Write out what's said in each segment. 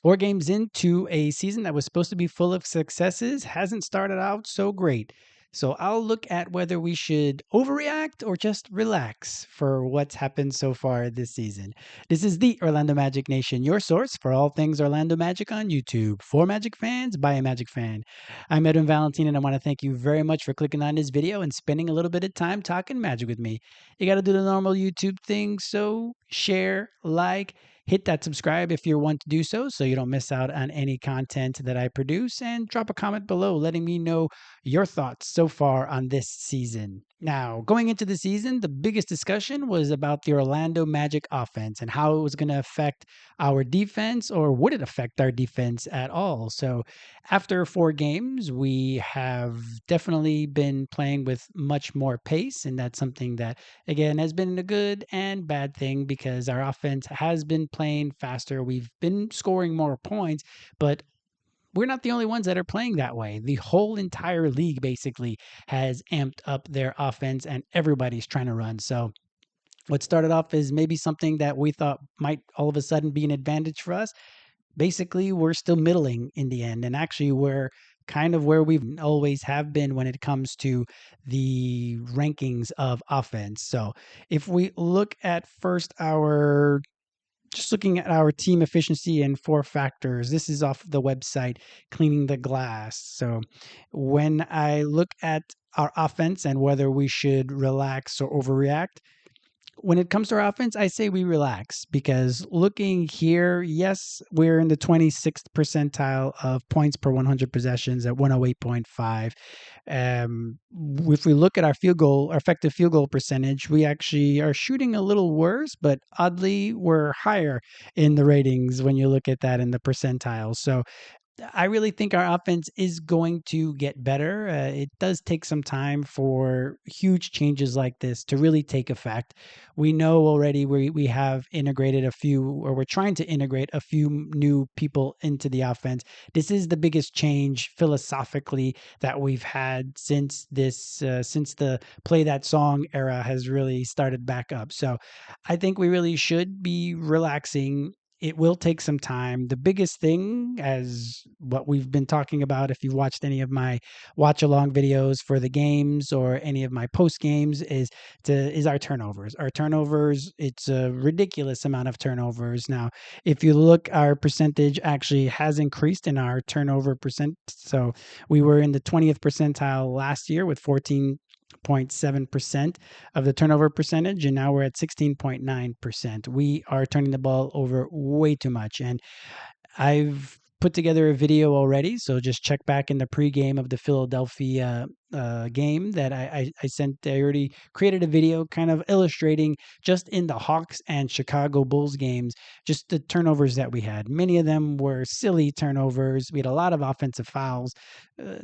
4 games into a season that was supposed to be full of successes hasn't started out so great. So I'll look at whether we should overreact or just relax for what's happened so far this season. This is the Orlando Magic Nation, your source for all things Orlando Magic on YouTube. For Magic fans, by a Magic fan. I'm Edwin Valentin, and I want to thank you very much for clicking on this video and spending a little bit of time talking Magic with me. You got to do the normal YouTube thing, so share, like, hit that subscribe if you want to do so you don't miss out on any content that I produce, and drop a comment below letting me know your thoughts so far on this season. Now, going into the season, the biggest discussion was about the Orlando Magic offense and how it was going to affect our defense, or would it affect our defense at all. So, after 4 games, we have definitely been playing with much more pace, and that's something that again has been a good and bad thing because our offense has been playing faster. We've been scoring more points, but we're not the only ones that are playing that way. The whole entire league basically has amped up their offense, and everybody's trying to run. So what started off as maybe something that we thought might all of a sudden be an advantage for us, basically we're still middling in the end, and actually we're kind of where we've always have been when it comes to the rankings of offense. So if we look at first our just looking at our team efficiency and 4 factors, this is off the website Cleaning the Glass. So when I look at our offense and whether we should relax or overreact, when it comes to our offense, I say we relax because looking here, yes, we're in the 26th percentile of points per 100 possessions at 108.5. If we look at our our effective field goal percentage, we actually are shooting a little worse, but oddly, we're higher in the ratings when you look at that in the percentiles. So I really think our offense is going to get better. It does take some time for huge changes like this to really take effect. We know already we have integrated a few, or we're trying to integrate a few new people into the offense. This is the biggest change philosophically that we've had since since the Play That Song era has really started back up. So I think we really should be relaxing. It will take some time. The biggest thing, as what we've been talking about, if you've watched any of my watch along videos for the games or any of my post games, is our turnovers. Our turnovers, it's a ridiculous amount of turnovers. Now, if you look, our percentage actually has increased in our turnover percent. So we were in the 20th percentile last year with 14.7% of the turnover percentage, and now we're at 16.9%. We are turning the ball over way too much, and I've put together a video already, so just check back in the pregame of the Philadelphia game that I sent. I already created a video kind of illustrating just in the Hawks and Chicago Bulls games, just the turnovers that we had. Many of them were silly turnovers. We had a lot of offensive fouls, uh,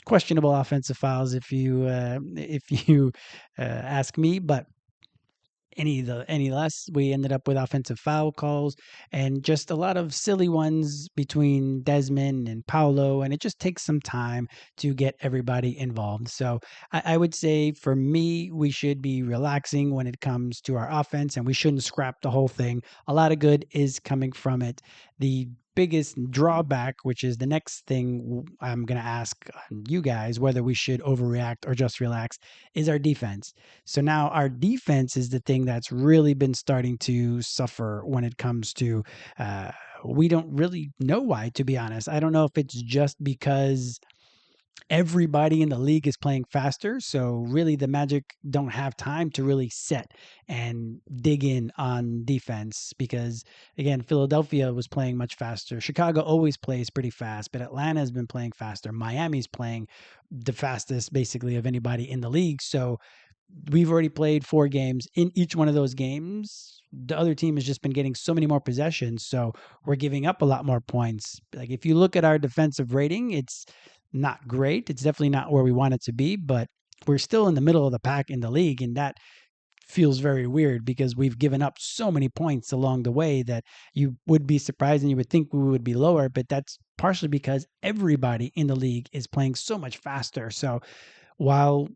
questionable offensive fouls if you ask me, but any less. We ended up with offensive foul calls and just a lot of silly ones between Desmond and Paolo, and it just takes some time to get everybody involved. So I would say for me, we should be relaxing when it comes to our offense, and we shouldn't scrap the whole thing. A lot of good is coming from it. The biggest drawback, which is the next thing I'm going to ask you guys, whether we should overreact or just relax, is our defense. So now our defense is the thing that's really been starting to suffer when it comes to. We don't really know why, to be honest. I don't know if it's just because everybody in the league is playing faster. So really the Magic don't have time to really set and dig in on defense because again, Philadelphia was playing much faster. Chicago always plays pretty fast, but Atlanta has been playing faster. Miami's playing the fastest basically of anybody in the league. So we've already played 4 games. In each one of those games, the other team has just been getting so many more possessions. So we're giving up a lot more points. Like if you look at our defensive rating, it's not great. It's definitely not where we want it to be, but we're still in the middle of the pack in the league. And that feels very weird because we've given up so many points along the way that you would be surprised and you would think we would be lower, but that's partially because everybody in the league is playing so much faster. So while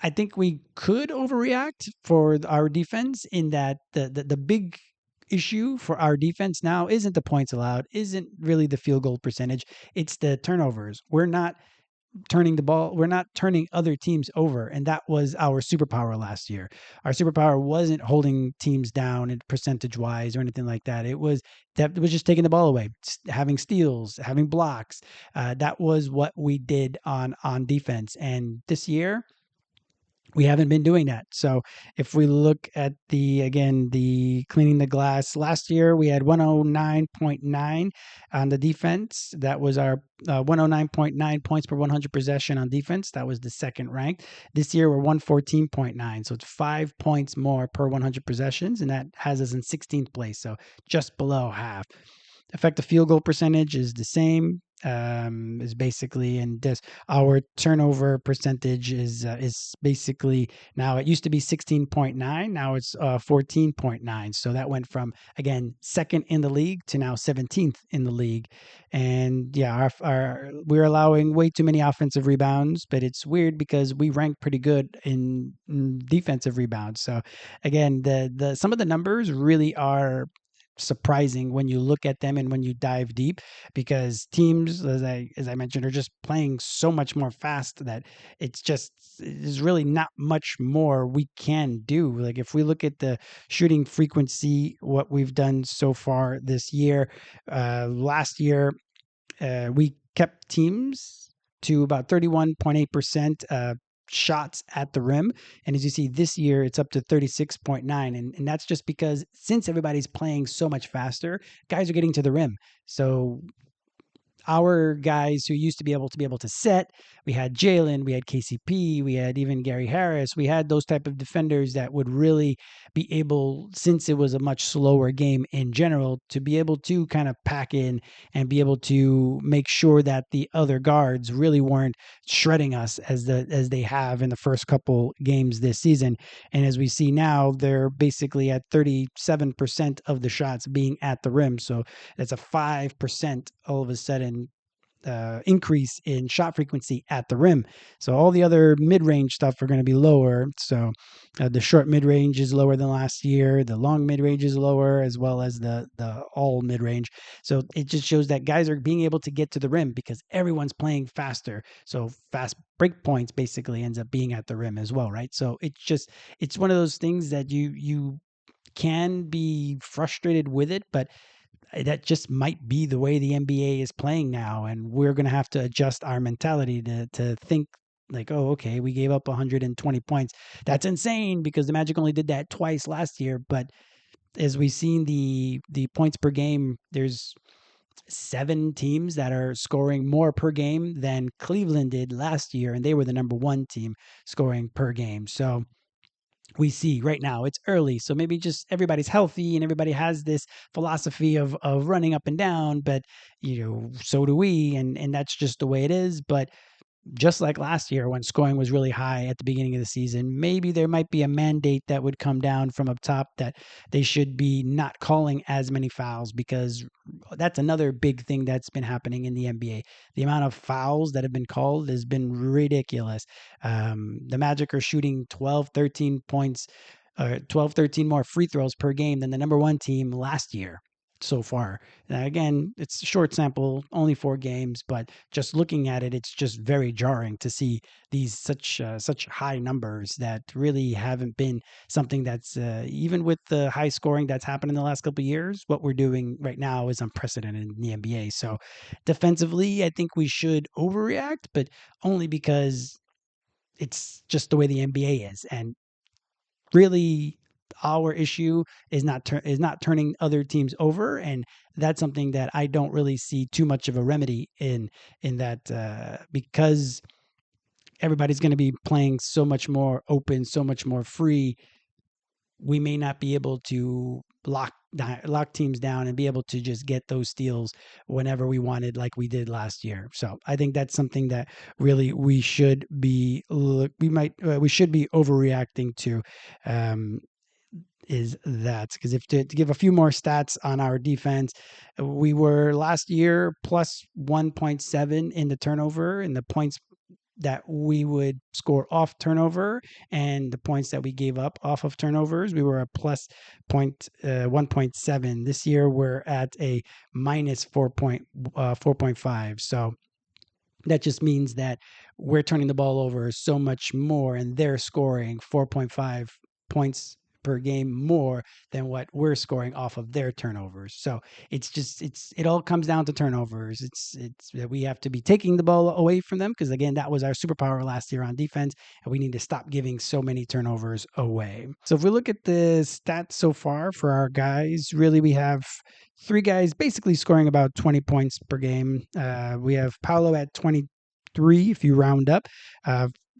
I think we could overreact for our defense in that the big issue for our defense now isn't the points allowed, isn't really the field goal percentage. It's the turnovers. We're not turning the ball. We're not turning other teams over. And that was our superpower last year. Our superpower wasn't holding teams down and percentage wise or anything like that. It was just taking the ball away, having steals, having blocks. That was what we did on defense. And this year, we haven't been doing that. So if we look at the cleaning the glass last year, we had 109.9 on the defense. That was our 109.9 points per 100 possession on defense. That was the second ranked. This year we're 114.9. So it's 5 points more per 100 possessions. And that has us in 16th place. So just below half. Effective field goal percentage is the same. Is basically, and this our turnover percentage is basically, now it used to be 16.9, now it's 14.9. So that went from, again, second in the league to now 17th in the league. And yeah, we're allowing way too many offensive rebounds, but it's weird because we rank pretty good in defensive rebounds. So again, the some of the numbers really are surprising when you look at them and when you dive deep, because teams, as I mentioned, are just playing so much more fast that there's really not much more we can do. Like if we look at the shooting frequency, what we've done so far this year, last year we kept teams to about 31.8% shots at the rim. And as you see this year, it's up to 36.9. And that's just because since everybody's playing so much faster, guys are getting to the rim. So our guys who used to be able to set, we had Jalen, we had KCP, we had even Gary Harris, we had those type of defenders that would really be able, since it was a much slower game in general, to be able to kind of pack in and be able to make sure that the other guards really weren't shredding us as they have in the first couple games this season. And as we see now, they're basically at 37% of the shots being at the rim. So that's a 5% all of a sudden increase in shot frequency at the rim. So all the other mid-range stuff are going to be lower. So the short mid-range is lower than last year. The long mid-range is lower, as well as the all mid-range. So it just shows that guys are being able to get to the rim because everyone's playing faster. So fast break points basically ends up being at the rim as well, right? So it's one of those things that you can be frustrated with it, but that just might be the way the NBA is playing now. And we're going to have to adjust our mentality to think like, oh, okay, we gave up 120 points. That's insane because the Magic only did that twice last year. But as we've seen the points per game, there's 7 teams that are scoring more per game than Cleveland did last year. And they were the number 1 team scoring per game. So we see right now it's early, so maybe just everybody's healthy and everybody has this philosophy of running up and down, but so do we, and that's just the way it is. But just like last year when scoring was really high at the beginning of the season, maybe there might be a mandate that would come down from up top that they should be not calling as many fouls, because that's another big thing that's been happening in the NBA. The amount of fouls that have been called has been ridiculous. The Magic are shooting 12, 13 points, 12, 13 more free throws per game than the number 1 team last year so far. Now, again, it's a short sample, only 4 games, but just looking at it, it's just very jarring to see these such high numbers that really haven't been something that's even with the high scoring that's happened in the last couple of years. What we're doing right now is unprecedented in the NBA. So defensively, I think we should overreact, but only because it's just the way the NBA is. And really, our issue is not turning other teams over, and that's something that I don't really see too much of a remedy in that, because everybody's going to be playing so much more open, so much more free. We may not be able to lock teams down and be able to just get those steals whenever we wanted, like we did last year. So I think that's something that really we should be overreacting to. Is that because if to give a few more stats on our defense, we were last year plus 1.7 in the turnover, and the points that we would score off turnover and the points that we gave up off of turnovers. We were a plus 1.7. This year we're at a minus 4.5. So that just means that we're turning the ball over so much more and they're scoring 4.5 points per game more than what we're scoring off of their turnovers. So it all comes down to turnovers. It's that we have to be taking the ball away from them because again, that was our superpower last year on defense, and we need to stop giving so many turnovers away. So if we look at the stats so far for our guys, really we have three guys basically scoring about 20 points per game. We have Paolo at 23 if you round up.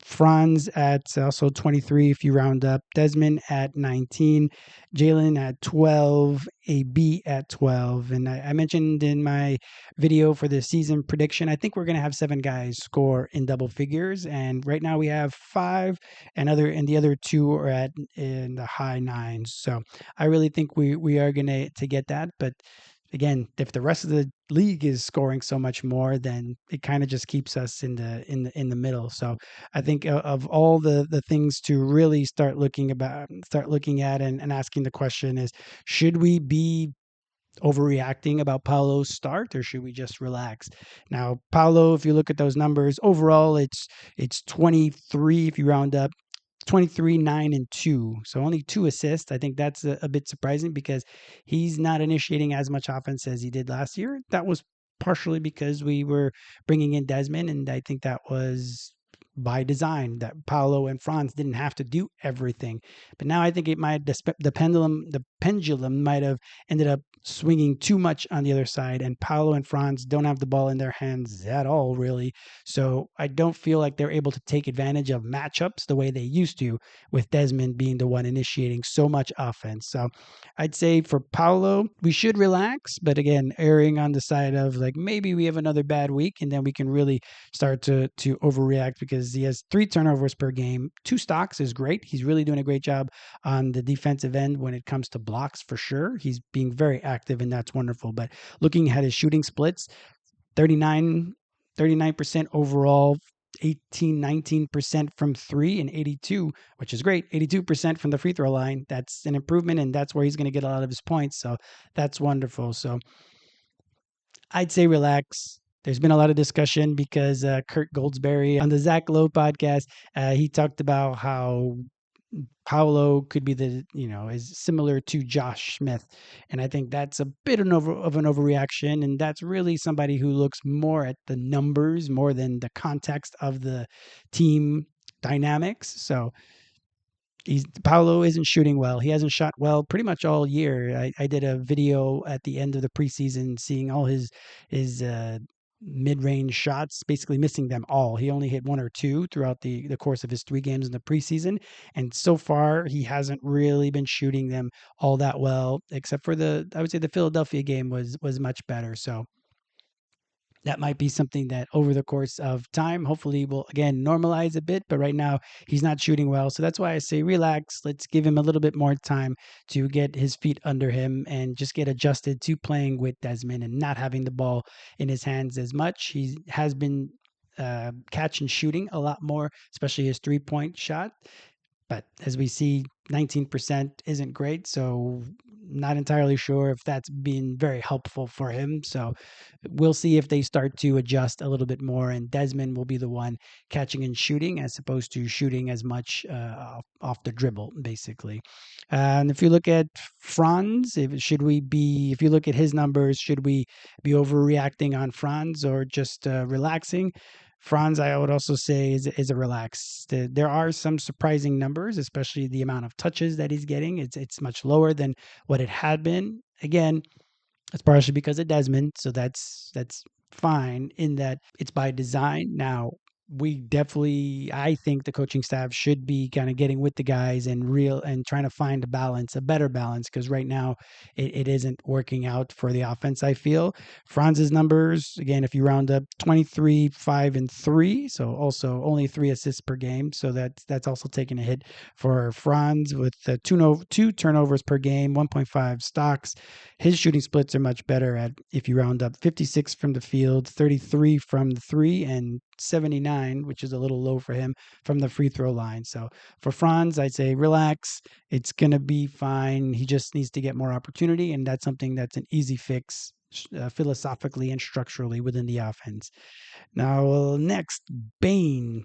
Franz at also 23 if you round up. Desmond at 19. Jalen at 12. AB at 12. And I mentioned in my video for the season prediction, I think we're going to have 7 guys score in double figures. And right now we have 5, and the other 2 are in the high 9s. So I really think we are going to get that. But again, if the rest of the league is scoring so much more, then it kind of just keeps us in the middle. So I think of all the things to really start looking at and asking the question is, should we be overreacting about Paolo's start, or should we just relax? Now, Paolo, if you look at those numbers, overall it's 23 if you round up, 23, 9, and 2. So only 2 assists. I think that's a bit surprising because he's not initiating as much offense as he did last year. That was partially because we were bringing in Desmond, and I think that was by design, that Paolo and Franz didn't have to do everything. But now I think the pendulum might have ended up swinging too much on the other side, and Paolo and Franz don't have the ball in their hands at all, really. So I don't feel like they're able to take advantage of matchups the way they used to, with Desmond being the one initiating so much offense. So I'd say for Paolo, we should relax, but again, erring on the side of like maybe we have another bad week and then we can really start to overreact, because he has 3 turnovers per game. 2 stocks is great. He's really doing a great job on the defensive end when it comes to blocks, for sure. He's being very active, and that's wonderful. But looking at his shooting splits, 39% overall, 19% from 3, and 82, which is great, 82% from the free throw line. That's an improvement, and that's where he's going to get a lot of his points. So that's wonderful. So I'd say relax. There's been a lot of discussion because Kurt Goldsberry on the Zach Lowe podcast, he talked about how Paolo could be is similar to Josh Smith. And I think that's a bit of an overreaction. And that's really somebody who looks more at the numbers more than the context of the team dynamics. So Paolo isn't shooting well. He hasn't shot well pretty much all year. I did a video at the end of the preseason seeing all his mid-range shots, basically missing them all. He only hit 1 or 2 throughout the course of his 3 games in the preseason, and so far he hasn't really been shooting them all that well, except for I would say the Philadelphia game was much better. So that might be something that over the course of time, hopefully will again normalize a bit. But right now he's not shooting well. So that's why I say relax. Let's give him a little bit more time to get his feet under him and just get adjusted to playing with Desmond and not having the ball in his hands as much. He has been catch and shooting a lot more, especially his 3-point shot. But as we see, 19% isn't great. So not entirely sure if that's been very helpful for him. So we'll see if they start to adjust a little bit more, and Desmond will be the one catching and shooting as opposed to shooting as much off the dribble, basically. And if you look at Franz, if you look at his numbers, should we be overreacting on Franz or just relaxing? Franz, I would also say, is a relax. There are some surprising numbers, especially the amount of touches that he's getting. It's much lower than what it had been. Again, it's partially because of Desmond, so that's fine in that it's by design. Now, I think the coaching staff should be kind of getting with the guys and trying to find a better balance, because right now it isn't working out for the offense, I feel. Franz's numbers, again, if you round up, 23, 5, and 3, so also only 3 assists per game. So that's also taking a hit for Franz with 2 turnovers per game, 1.5 stocks. His shooting splits are much better at, if you round up, 56 from the field, 33 from the 3, and 79 39, which is a little low for him from the free throw line. So for Franz, I'd say relax. It's going to be fine. He just needs to get more opportunity, and that's something that's an easy fix philosophically and structurally within the offense. Now, next, Bane.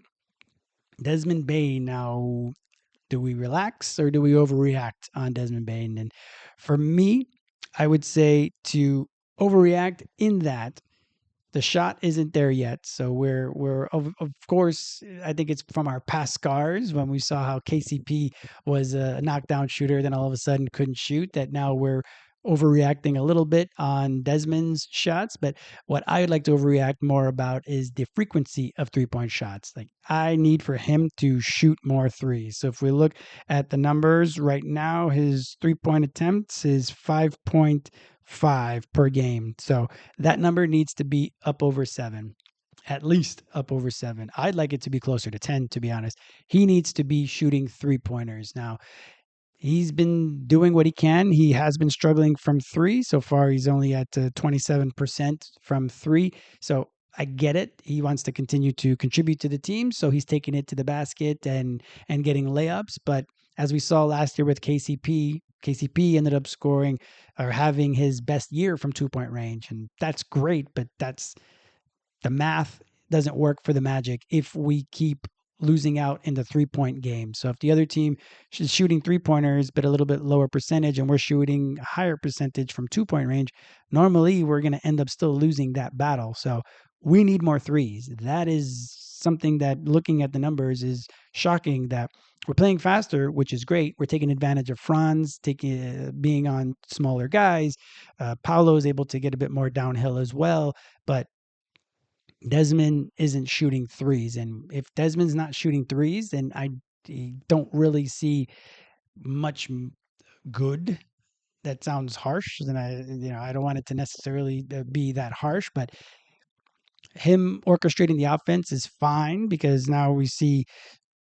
Desmond Bane. Now, do we relax or do we overreact on Desmond Bane? And for me, I would say to overreact in that the shot isn't there yet. So we're of course, I think it's from our past scars when we saw how KCP was a knockdown shooter, then all of a sudden couldn't shoot, that now we're overreacting a little bit on Desmond's shots. But what I would like to overreact more about is the frequency of 3-point shots. Like, I need for him to shoot more threes. So if we look at the numbers right now, his 3-point attempts is 5.5 per game. So that number needs to be up over 7, at least up over 7. I'd like it to be closer to 10, to be honest. He needs to be shooting 3-pointers. Now, he's been doing what he can. He has been struggling from 3. So far, he's only at 27% from 3. So I get it. He wants to continue to contribute to the team. So he's taking it to the basket and getting layups. But as we saw last year with KCP ended up scoring or having his best year from 2-point range. And that's great, but the math doesn't work for the Magic if we keep losing out in the 3-point game. So if the other team is shooting 3-pointers, but a little bit lower percentage, and we're shooting a higher percentage from 2-point range, normally we're going to end up still losing that battle. So we need more threes. That is something that, looking at the numbers, is shocking that we're playing faster, which is great. We're taking advantage of Franz being on smaller guys. Paolo is able to get a bit more downhill as well, but Desmond isn't shooting threes. And if Desmond's not shooting threes, then I don't really see much good. That sounds harsh, and I don't want it to necessarily be that harsh, but him orchestrating the offense is fine because now we see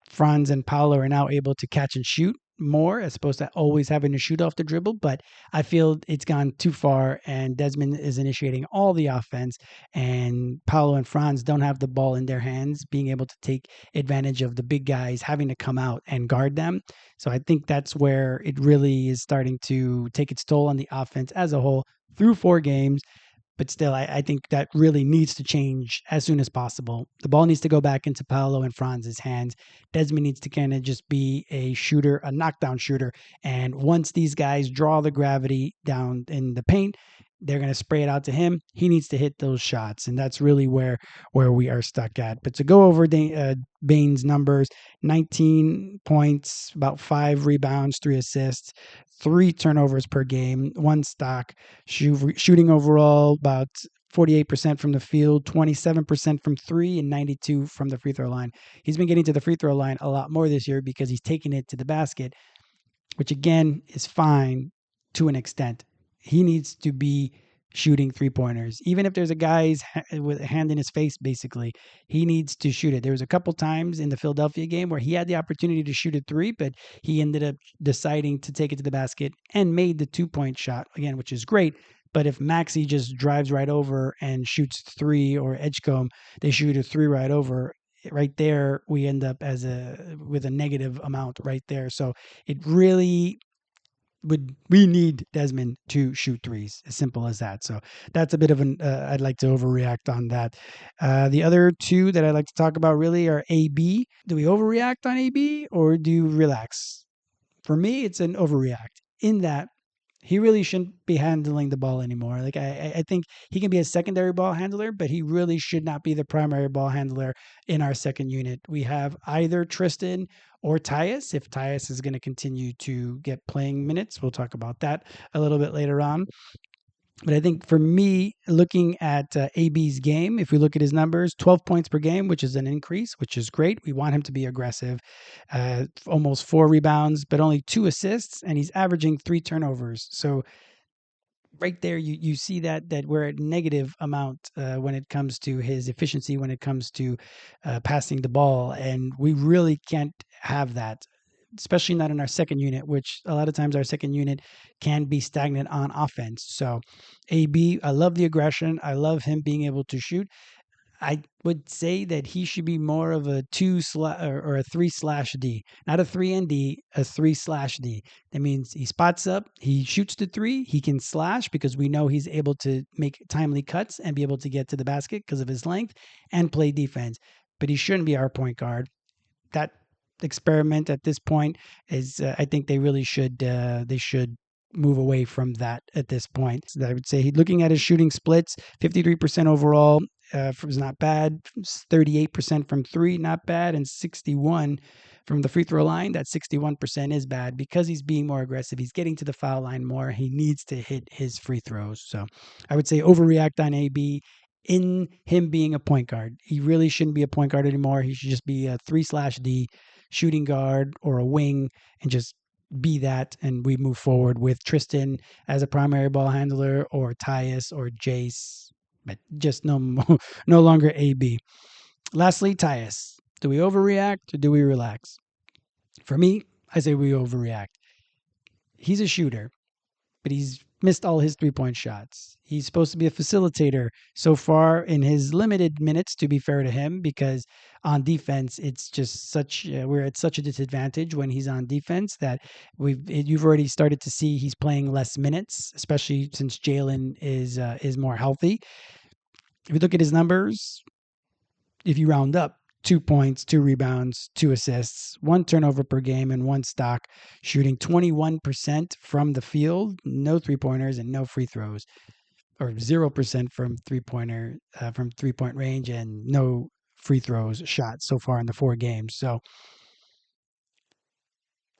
Franz and Paolo are now able to catch and shoot more as opposed to always having to shoot off the dribble. But I feel it's gone too far, and Desmond is initiating all the offense, and Paolo and Franz don't have the ball in their hands, being able to take advantage of the big guys having to come out and guard them. So I think that's where it really is starting to take its toll on the offense as a whole through 4 games. But still, I think that really needs to change as soon as possible. The ball needs to go back into Paolo and Franz's hands. Desmond needs to kind of just be a shooter, a knockdown shooter. And once these guys draw the gravity down in the paint, they're going to spray it out to him. He needs to hit those shots. And that's really where we are stuck at. But to go over Bane's numbers, 19 points, about 5 rebounds, 3 assists, 3 turnovers per game, 1 stock, shooting overall about 48% from the field, 27% from 3, and 92 from the free throw line. He's been getting to the free throw line a lot more this year because he's taking it to the basket, which again is fine to an extent. He needs to be shooting 3-pointers. Even if there's a guy with a hand in his face, basically, he needs to shoot it. There was a couple times in the Philadelphia game where he had the opportunity to shoot a 3, but he ended up deciding to take it to the basket and made the 2-point shot, again, which is great. But if Maxey just drives right over and shoots 3, or Edgecombe, they shoot a 3 right over, right there, we end up with a negative amount right there. So it really we need Desmond to shoot threes, as simple as that. So that's a bit of I'd like to overreact on that. The other 2 that I'd like to talk about really are AB. Do we overreact on AB or do you relax? For me, it's an overreact in that he really shouldn't be handling the ball anymore. Like, I think he can be a secondary ball handler, but he really should not be the primary ball handler in our second unit. We have either Tristan or Tyus. If Tyus is going to continue to get playing minutes, we'll talk about that a little bit later on. But I think for me, looking at AB's game, if we look at his numbers, 12 points per game, which is an increase, which is great. We want him to be aggressive. Almost 4 rebounds, but only 2 assists, and he's averaging 3 turnovers. So right there, you see that we're at negative amount when it comes to his efficiency, when it comes to passing the ball, and we really can't have that, especially not in our second unit, which a lot of times our second unit can be stagnant on offense. So AB, I love the aggression. I love him being able to shoot. I would say that he should be more of a or a 3/D, not a 3 and D, a 3/D. That means he spots up, he shoots the three, he can slash because we know he's able to make timely cuts and be able to get to the basket because of his length and play defense. But he shouldn't be our point guard. That experiment at this point is, I think they should move away from that at this point. So I would say looking at his shooting splits, 53% overall is not bad, 38% from three, not bad, and 61 from the free throw line. That 61% is bad because he's being more aggressive. He's getting to the foul line more. He needs to hit his free throws. So I would say overreact on AB in him being a point guard. He really shouldn't be a point guard anymore. He should just be a 3/D shooting guard or a wing and just be that. And we move forward with Tristan as a primary ball handler or Tyus or Jace, but just no longer AB. Lastly, Tyus. Do we overreact or do we relax? For me, I say we overreact. He's a shooter, but he's missed all his 3-point shots. He's supposed to be a facilitator so far in his limited minutes, to be fair to him, because on defense, it's just we're at such a disadvantage when he's on defense that you've already started to see he's playing less minutes, especially since Jalen is more healthy. If you look at his numbers, if you round up, 2 points, 2 rebounds, 2 assists, 1 turnover per game, and 1 stock, shooting 21% from the field, no 3-pointers and no free throws, or 0% from 3-point range, and no free throws shot so far in the 4 games. So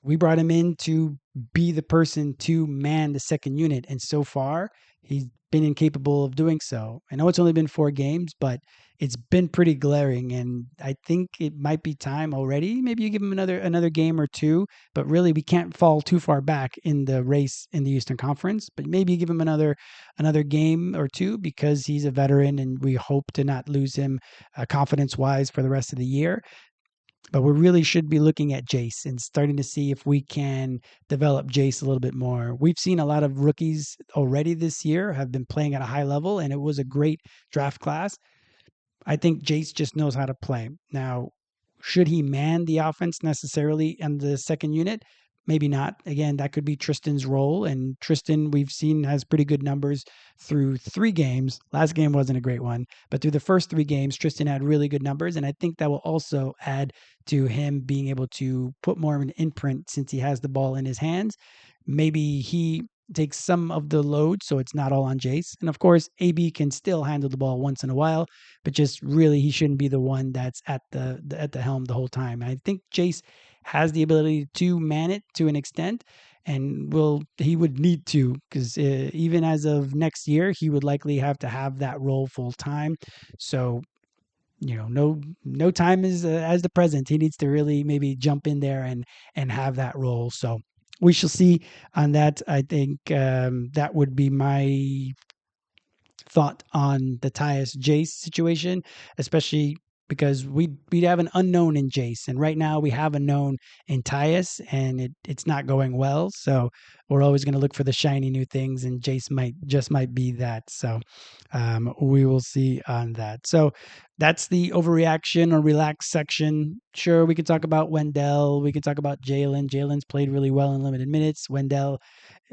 we brought him in to be the person to man the second unit, and so far he's been incapable of doing so. I know it's only been 4 games, but it's been pretty glaring, and I think it might be time already. Maybe you give him another game or two, but really we can't fall too far back in the race in the Eastern Conference. But maybe you give him another game or two because he's a veteran, and we hope to not lose him confidence-wise for the rest of the year. But we really should be looking at Jace and starting to see if we can develop Jace a little bit more. We've seen a lot of rookies already this year have been playing at a high level, and it was a great draft class. I think Jace just knows how to play. Now, should he man the offense necessarily in the second unit? Maybe not. Again, that could be Tristan's role. And Tristan, we've seen, has pretty good numbers through 3 games. Last game wasn't a great one, but through the first 3 games, Tristan had really good numbers. And I think that will also add to him being able to put more of an imprint since he has the ball in his hands. Maybe he takes some of the load so it's not all on Jace. And of course, AB can still handle the ball once in a while, but just really he shouldn't be the one that's at the helm the whole time. And I think Jace has the ability to man it to an extent, and he would need to, because even as of next year, he would likely have to have that role full time. So no time is as the present. He needs to really maybe jump in there and have that role. So we shall see on that. I think that would be my thought on the Tyus Jace situation, especially because we'd have an unknown in Jace, and right now we have a known in Tyus, and it's not going well. So we're always going to look for the shiny new things, and Jace might be that. So we will see on that. So that's the overreaction or relax section. Sure, we could talk about Wendell. We could talk about Jalen. Jalen's played really well in limited minutes. Wendell,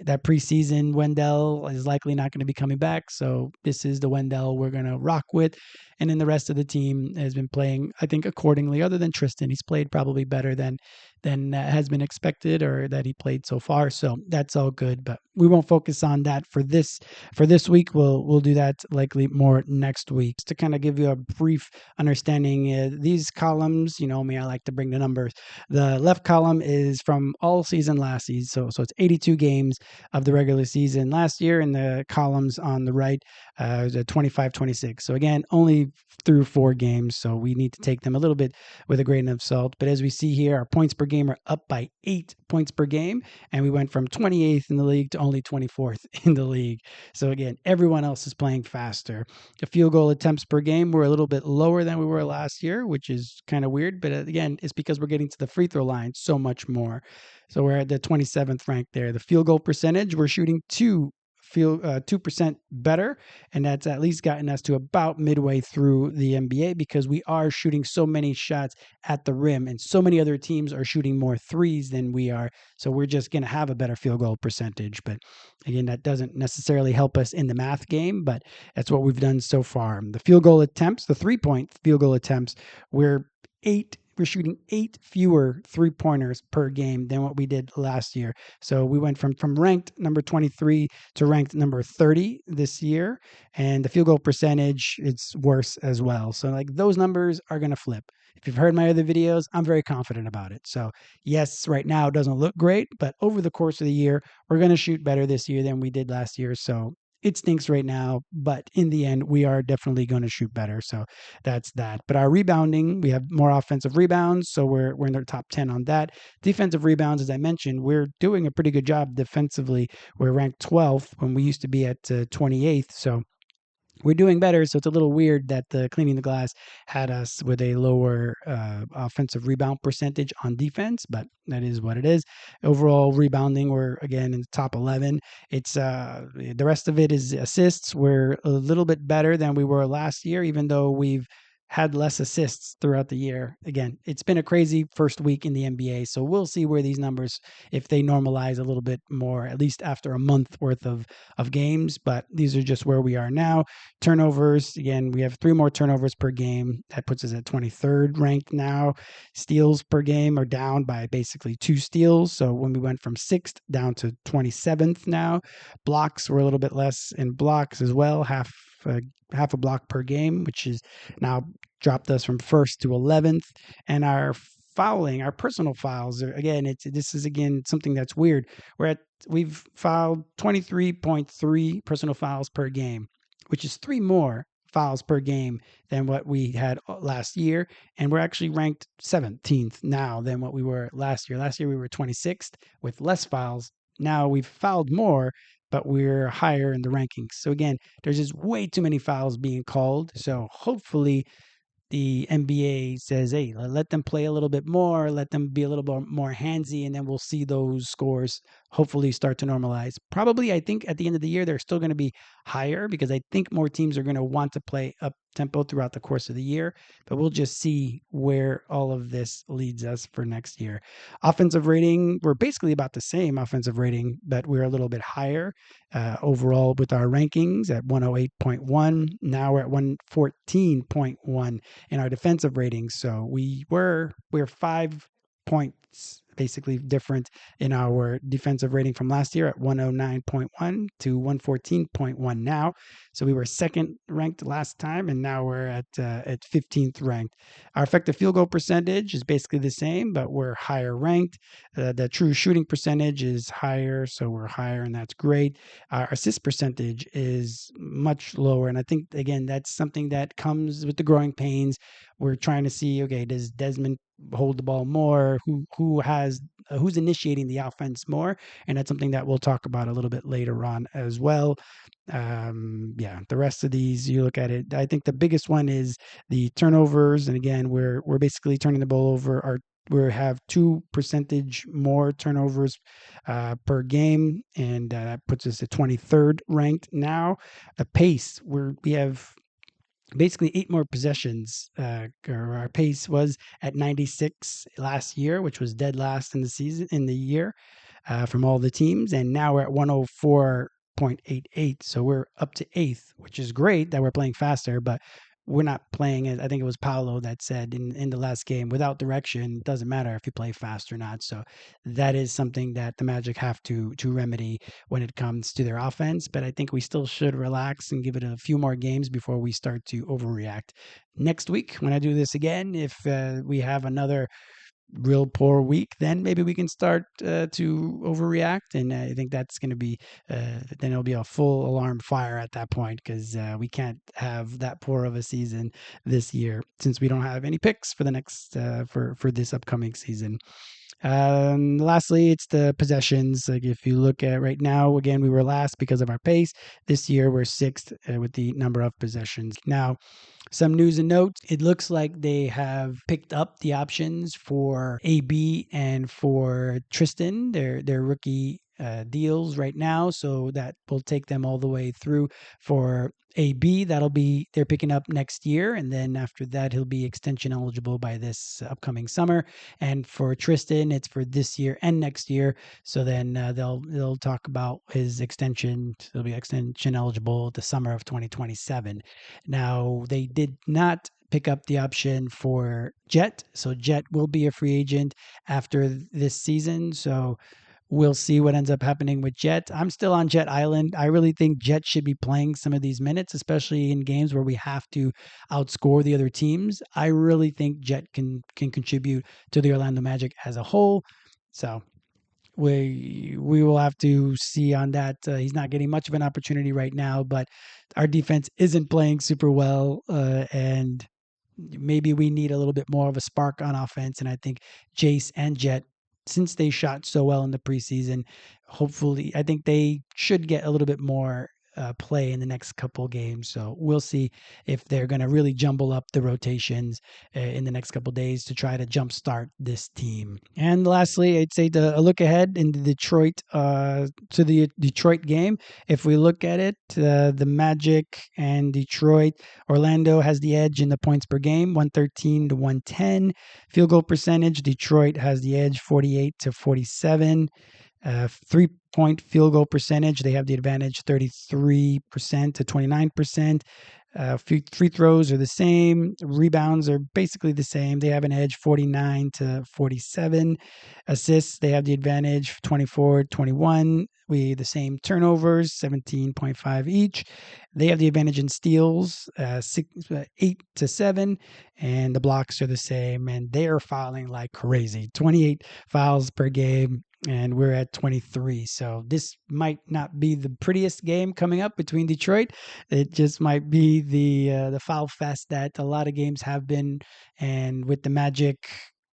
that preseason Wendell is likely not going to be coming back. So this is the Wendell we're going to rock with. And then the rest of the team has been playing, I think, accordingly. Other than Tristan, he's played probably better than has been expected or that he played so far. So that's all good. But we won't focus on that for this week. We'll do that likely more next week. Just to kind of give you a brief understanding, these columns, you know me, I like to bring the numbers. The left column is from all season last season. So it's 82 games of the regular season last year, and the columns on the right is 25-26. So again, only through 4 games, so we need to take them a little bit with a grain of salt. But as we see here, our points per game are up by 8 points per game, and we went from 28th in the league to only 24th in the league. So again, everyone else is playing faster. The field goal attempts per game were a little bit lower than we were last year, which is kind of weird, but again, it's because we're getting to the free throw line so much more. So we're at the 27th rank there. The field goal percentage, we're shooting 2 2% better, and that's at least gotten us to about midway through the NBA because we are shooting so many shots at the rim, and so many other teams are shooting more threes than we are. So we're just going to have a better field goal percentage. But again, that doesn't necessarily help us in the math game, but that's what we've done so far. The field goal attempts, the 3-point field goal attempts, we're shooting 8 fewer 3-pointers per game than what we did last year. So we went from ranked number 23 to ranked number 30 this year. And the field goal percentage, it's worse as well. So like those numbers are going to flip. If you've heard my other videos, I'm very confident about it. So yes, right now it doesn't look great, but over the course of the year, we're going to shoot better this year than we did last year. So it stinks right now, but in the end, we are definitely going to shoot better. So that's that. But our rebounding, we have more offensive rebounds, so we're in the top 10 on that. Defensive rebounds, as I mentioned, we're doing a pretty good job defensively. We're ranked 12th when we used to be at 28th. So we're doing better. So it's a little weird that the Cleaning the Glass had us with a lower offensive rebound percentage on defense, but that is what it is. Overall rebounding, we're again in the top 11. It's the rest of it is assists. We're a little bit better than we were last year, even though we've had less assists throughout the year. Again, it's been a crazy first week in the NBA, so we'll see where these numbers, if they normalize a little bit more, at least after a month worth of games. But these are just where we are now. Turnovers, again, we have 3 more turnovers per game. That puts us at 23rd ranked now. Steals per game are down by basically 2 steals. So when we went from 6th down to 27th now. Blocks were a little bit less in blocks as well, half a block per game, which is now dropped us from 1st to 11th. And our fouling, our personal fouls, again, this is again something that's weird. We've fouled 23.3 personal fouls per game, which is 3 more fouls per game than what we had last year. And we're actually ranked 17th now than what we were last year. Last year we were 26th with less fouls. Now we've fouled more, but we're higher in the rankings. So again, there's just way too many fouls being called. So hopefully the NBA says, hey, let them play a little bit more, let them be a little bit more handsy, and then we'll see those scores hopefully start to normalize. Probably, I think at the end of the year, they're still going to be higher because I think more teams are going to want to play up tempo throughout the course of the year, but we'll just see where all of this leads us for next year. Offensive rating, we're basically about the same offensive rating, but we're a little bit higher overall with our rankings at 108.1. Now we're at 114.1 in our defensive ratings. So we're 5 points basically different in our defensive rating from last year at 109.1 to 114.1 now. So we were 2nd ranked last time, and now we're at 15th ranked. Our effective field goal percentage is basically the same, but we're higher ranked. The true shooting percentage is higher, so we're higher, and that's great. Our assist percentage is much lower, and I think again that's something that comes with the growing pains. We're trying to see, okay, does Desmond hold the ball more? Who's initiating the offense more? And that's something that we'll talk about a little bit later on as well. The rest of these, you look at it, I think the biggest one is the turnovers. And again, we're basically turning the ball over. We have 2% more turnovers per game, and that puts us at 23rd ranked now. The pace, we have basically 8 more possessions. Our pace was at 96 last year, which was dead last in the year from all the teams, and now we're at 104.88. So we're up to 8th, which is great that we're playing faster, but we're not playing it. I think it was Paolo that said in the last game, without direction, it doesn't matter if you play fast or not. So that is something that the Magic have to remedy when it comes to their offense. But I think we still should relax and give it a few more games before we start to overreact. Next week, when I do this again, if we have another real poor week, then maybe we can start to overreact. And I think that's going to be, then it'll be a full alarm fire at that point, because we can't have that poor of a season this year since we don't have any picks for the next, for this upcoming season. Lastly, it's the possessions. Like if you look at right now, again, we were last because of our pace. This year, we're 6th with the number of possessions. Now, some news and notes. It looks like they have picked up the options for AB and for Tristan, their rookie deals right now, so that will take them all the way through for AB. They're picking up next year, and then after that he'll be extension eligible by this upcoming summer. And for Tristan, it's for this year and next year. So then they'll talk about his extension. He'll be extension eligible the summer of 2027. Now they did not pick up the option for Jet, so Jet will be a free agent after this season. So we'll see what ends up happening with Jet. I'm still on Jet Island. I really think Jet should be playing some of these minutes, especially in games where we have to outscore the other teams. I really think Jet can contribute to the Orlando Magic as a whole. So we will have to see on that. He's not getting much of an opportunity right now, but our defense isn't playing super well, and maybe we need a little bit more of a spark on offense. And I think Jace and Jet, since they shot so well in the preseason, hopefully, I think they should get a little bit more play in the next couple games. So we'll see if they're going to really jumble up the rotations in the next couple days to try to jumpstart this team. And lastly, I'd say a look ahead in the Detroit to the Detroit game. If we look at it, the Magic and Detroit, Orlando has the edge in the points per game, 113 to 110. Field goal percentage, Detroit has the edge, 48 to 47. 3-point field goal percentage, they have the advantage, 33% to 29%. Free throws are the same. Rebounds are basically the same. They have an edge, 49 to 47. Assists, they have the advantage, 24 21. We the same. Turnovers, 17.5 each. They have the advantage in steals, 8 to 7, and the blocks are the same. And they are fouling like crazy, 28 fouls per game, and we're at 23. So this might not be the prettiest game coming up between Detroit. It just might be the foul fest that a lot of games have been, and with the Magic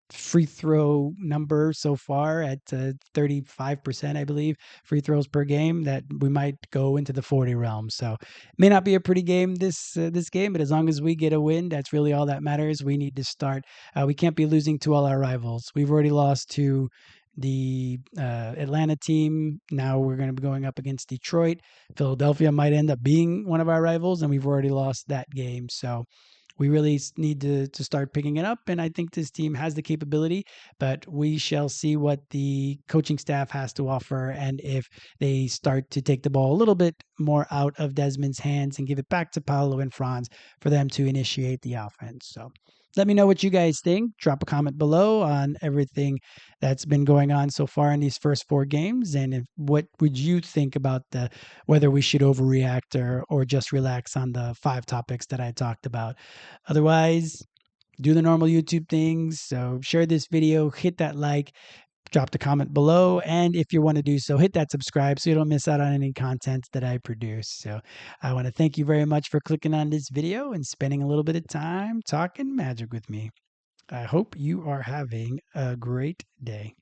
free throw number so far at 35%, I believe, free throws per game, that we might go into the 40 realm. So it may not be a pretty game this game, but as long as we get a win, that's really all that matters. We need to start. We can't be losing to all our rivals. We've already lost to the Atlanta team. Now we're going to be going up against Detroit. Philadelphia might end up being one of our rivals, and we've already lost that game. So we really need to start picking it up. And I think this team has the capability, but we shall see what the coaching staff has to offer. And if they start to take the ball a little bit more out of Desmond's hands and give it back to Paolo and Franz for them to initiate the offense. So let me know what you guys think. Drop a comment below on everything that's been going on so far in these first 4 games. And what would you think about whether we should overreact or just relax on the 5 topics that I talked about? Otherwise, do the normal YouTube things. So share this video, hit that like, drop the comment below, and if you want to do so, hit that subscribe so you don't miss out on any content that I produce. So I want to thank you very much for clicking on this video and spending a little bit of time talking magic with me. I hope you are having a great day.